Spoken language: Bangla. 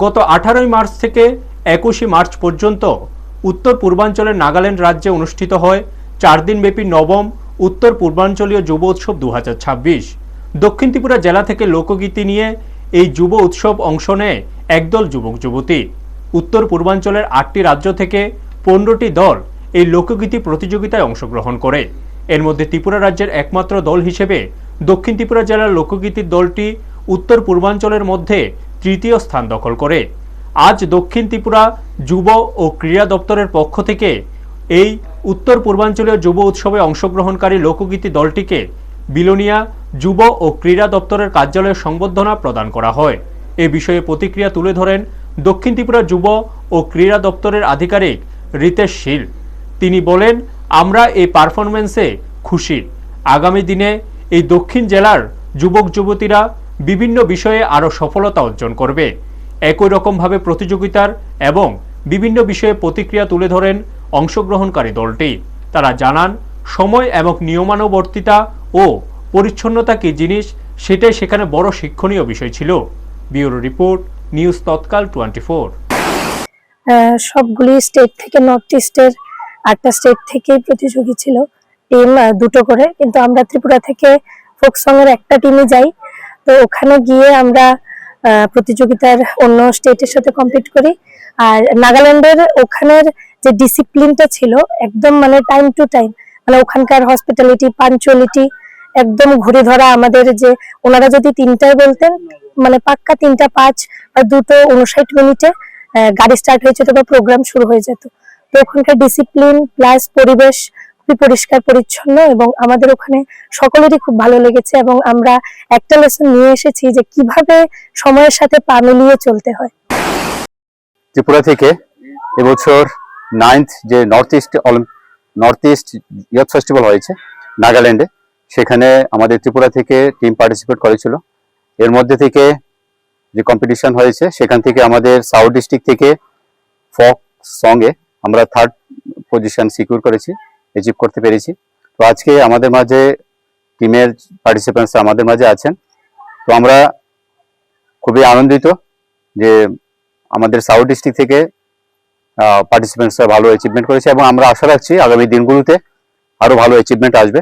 গত 18 মার্চ থেকে 21 মার্চ পর্যন্ত উত্তর পূর্বাঞ্চলের নাগাল্যান্ড রাজ্যে অনুষ্ঠিত হয় 4 দিনব্যাপী নবম উত্তর পূর্বাঞ্চলীয় যুব উৎসব 2026। দক্ষিণ ত্রিপুরা জেলা থেকে লোকগীতি নিয়ে এই যুব উৎসব অংশ নেয় একদল যুবক যুবতী। উত্তর পূর্বাঞ্চলের 8টি রাজ্য থেকে 15টি দল এই লোকগীতি প্রতিযোগিতায় অংশগ্রহণ করে। এর মধ্যে ত্রিপুরা রাজ্যের একমাত্র দল হিসেবে দক্ষিণ ত্রিপুরা জেলার লোকগীতির দলটি উত্তর পূর্বাঞ্চলের মধ্যে তৃতীয় স্থান দখল করে। আজ দক্ষিণ ত্রিপুরা যুব ও ক্রীড়া দপ্তরের পক্ষ থেকে এই উত্তর পূর্বাঞ্চলীয় যুব উৎসবে অংশগ্রহণকারী লোকগীতি দলটিকে বিলোনিয়া যুব ও ক্রীড়া দপ্তরের কার্যালয়ে সংবর্ধনা প্রদান করা হয়। এ বিষয়ে প্রতিক্রিয়া তুলে ধরেন দক্ষিণ ত্রিপুরা যুব ও ক্রীড়া দপ্তরের আধিকারিক রিতেশ শীল। তিনি বলেন, আমরা এই পারফরমেন্সে খুশি। আগামী দিনে এই দক্ষিণ জেলার যুবক যুবতীরা বিভিন্ন বিষয়ে আরও সফলতা অর্জন করবে। একই রকমভাবে প্রতিযোগিতার এবং বিভিন্ন বিষয়ে প্রতিক্রিয়া তুলে ধরেন অংশগ্রহণকারী দলটি। তারা জানান, সময় এবং নিয়মানুবর্তিতা ও পরিচ্ছন্নতা কি জিনিস সেটাই সেখানে বড় শিক্ষণীয় বিষয় ছিল। ব্যুরো রিপোর্ট, নিউজ তৎকাল 24। সবগুলি স্টেট থেকে, নর্থ ইস্টের 8টা স্টেট থেকেই প্রতিযোগী ছিল, টিম দুটো করে। কিন্তু আমরা ত্রিপুরা থেকে ফোক সং এর একটা টিমে যাই, তো ওখানে গিয়ে আমরা প্রতিযোগিতার অন্য স্টেটের সাথে কম্পিট করি। আর নাগাল্যান্ডের ওখানের যে ডিসিপ্লিনটা ছিল একদম মানে টাইম টু টাইম, মানে ওখানকার হসপিটালিটি, পাঞ্চুয়ালিটি একদম ঘুরে ধরা। আমাদের যে ওনারা যদি 3টায় বলতেন, মানে পাক্কা 3:05 বা 2:59 গাড়ি স্টার্ট হয়ে যেত বা প্রোগ্রাম শুরু হয়ে যেত। তো ওখানকার ডিসিপ্লিন প্লাস পরিবেশ খুবই পরিষ্কার পরিচ্ছন্ন এবং আমাদের ওখানে সকলেরই খুব ভালো লেগেছে। এবং আমরা একটা লেসন নিয়ে এসেছি যে কিভাবে সময়ের সাথে পা মিলিয়ে চলতে হয়। ত্রিপুরা থেকে এবছর 9th যে নর্থ ইস্ট ইয়ুথ ফেস্টিভ্যাল হয়েছে নাগাল্যান্ডে, সেখানে আমাদের ত্রিপুরা থেকে টিম পার্টিসিপেট করেছিল। এর মধ্যে থেকে যে কম্পিটিশন হয়েছে সেখান থেকে আমাদের সাউথ ডিস্ট্রিক্ট থেকে ফোক সঙ্গে আমরা 3rd পজিশন সিকিউর করেছি, অ্যাচিভ করতে পেরেছি। তো আজকে আমাদের মাঝে টিমের পার্টিসিপেন্টস আমাদের মাঝে আছেন। তো আমরা খুবই আনন্দিত যে আমাদের সাউথ ডিস্ট্রিক্ট থেকে পার্টিসিপেন্টসরা ভালো অ্যাচিভমেন্ট করেছে এবং আমরা আশা রাখছি আগামী দিনগুলোতে আরো ভালো অ্যাচিভমেন্ট আসবে।